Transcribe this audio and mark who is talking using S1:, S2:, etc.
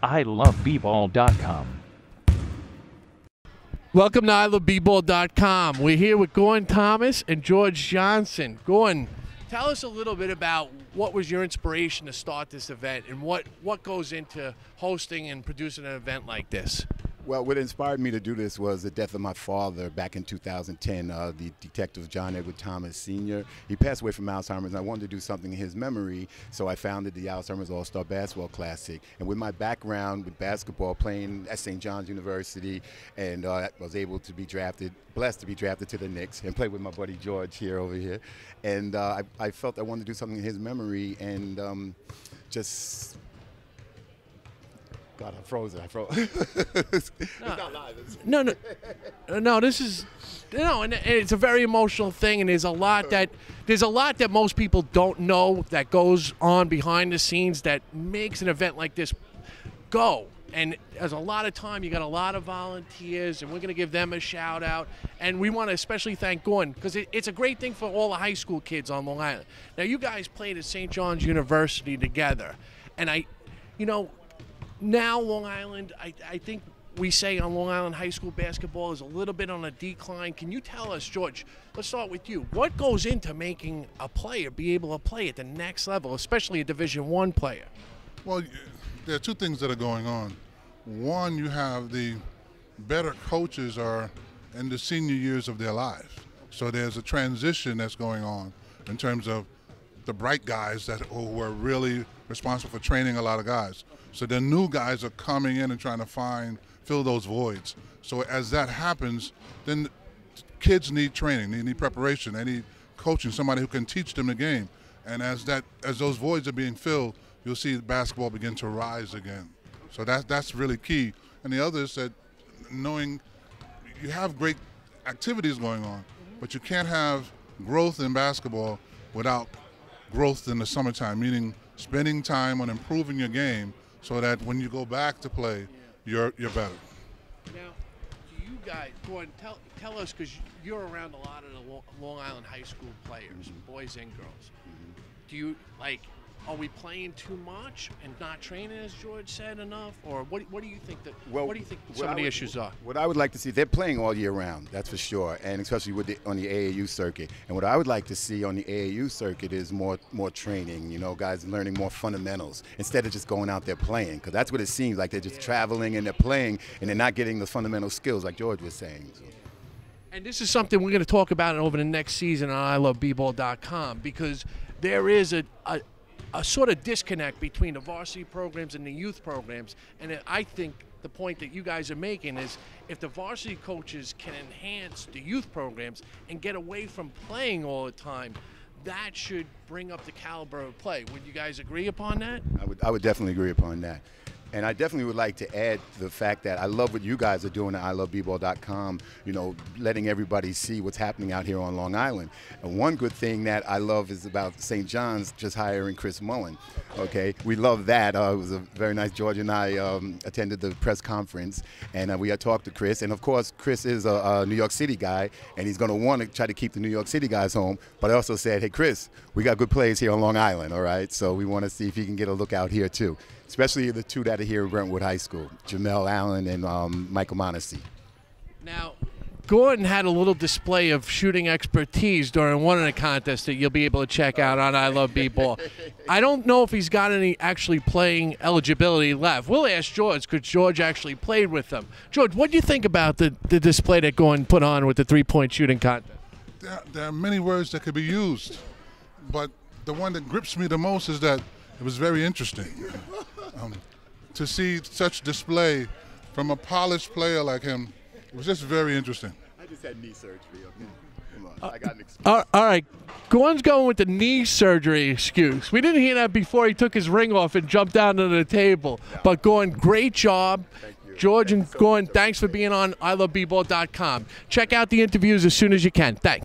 S1: iLuvBBall.com.
S2: Welcome to iLuvBBall.com. We're here with Gordon Thomas and George Johnson. Gordon, tell us a little bit about what was your inspiration to start this event and what goes into hosting and producing an event like this?
S3: Well, what inspired me to do this was the death of my father back in 2010, the detective John Edward Thomas Sr. He passed away from Alzheimer's, and I wanted to do something in his memory, so I founded the Alzheimer's All-Star Basketball Classic. And with my background with basketball, playing at St. John's University, and I was able to be blessed to be drafted to the Knicks, and play with my buddy George over here. And I felt I wanted to do something in his memory, and just... God, I froze. It's not live.
S2: No. This is, and it's a very emotional thing, and there's a lot that most people don't know that goes on behind the scenes that makes an event like this go. And there's a lot of time. You got a lot of volunteers, and we're going to give them a shout out. And we want to especially thank Gordon because it's a great thing for all the high school kids on Long Island. Now, you guys played at St. John's University together, and now Long Island, I think we say on Long Island high school basketball is a little bit on a decline. Can you tell us, George, let's start with you. What goes into making a player be able to play at the next level, especially a Division I player?
S4: Well, there are two things that are going on. One, you have the better coaches are in the senior years of their lives. So there's a transition that's going on in terms of the bright guys who are really responsible for training a lot of guys. So the new guys are coming in and trying to fill those voids. So as that happens, then kids need training, they need preparation, they need coaching, somebody who can teach them the game. And as those voids are being filled, you'll see basketball begin to rise again. So that's really key. And the other is that knowing you have great activities going on, but you can't have growth in basketball without growth in the summertime, meaning spending time on improving your game so that when you go back to play, you're better.
S2: Now, do you guys, Gordon, tell us, because you're around a lot of the Long Island high school players, boys and girls. Do you, are we playing too much and not training, as George said, enough? Or what do you think what do you think some of the issues are?
S3: What I would like to see, they're playing all year round, that's for sure, and especially on the AAU circuit. And what I would like to see on the AAU circuit is more training, guys learning more fundamentals instead of just going out there playing, because that's what it seems like. They're just traveling and they're playing and they're not getting the fundamental skills like George was saying. So.
S2: And this is something we're going to talk about over the next season on iLuvBBall.com, because there is a sort of disconnect between the varsity programs and the youth programs. And I think the point that you guys are making is if the varsity coaches can enhance the youth programs and get away from playing all the time, that should bring up the caliber of play. Would you guys agree upon that?
S3: I would definitely agree upon that. And I definitely would like to add the fact that I love what you guys are doing at iLuvBBall.com, letting everybody see what's happening out here on Long Island. And one good thing that I love is about St. John's just hiring Chris Mullen. Okay, we love that. It was a very nice. George and I attended the press conference, and we had talked to Chris. And of course, Chris is a New York City guy, and he's going to want to try to keep the New York City guys home. But I also said, hey, Chris, we got good players here on Long Island, all right? So we want to see if he can get a look out here too. Especially the two that are here at Brentwood High School, Jamel Allen and Michael Monacy.
S2: Now, Gordon had a little display of shooting expertise during one of the contests that you'll be able to check out on iLuvBBall. I don't know if he's got any actually playing eligibility left. We'll ask George, because George actually played with them. George, what do you think about the display that Gordon put on with the three-point shooting contest?
S4: There are many words that could be used, but the one that grips me the most is that it was very interesting. To see such display from a polished player like him, it was just very interesting.
S3: I just had knee surgery. Okay? Come on, I got an excuse.
S2: All right, Gordon's going with the knee surgery excuse. We didn't hear that before he took his ring off and jumped down to the table. No. But Gordon, great job.
S3: Thank you.
S2: George and Gordon, thanks for being on iLuvBBall.com. Check out the interviews as soon as you can. Thanks.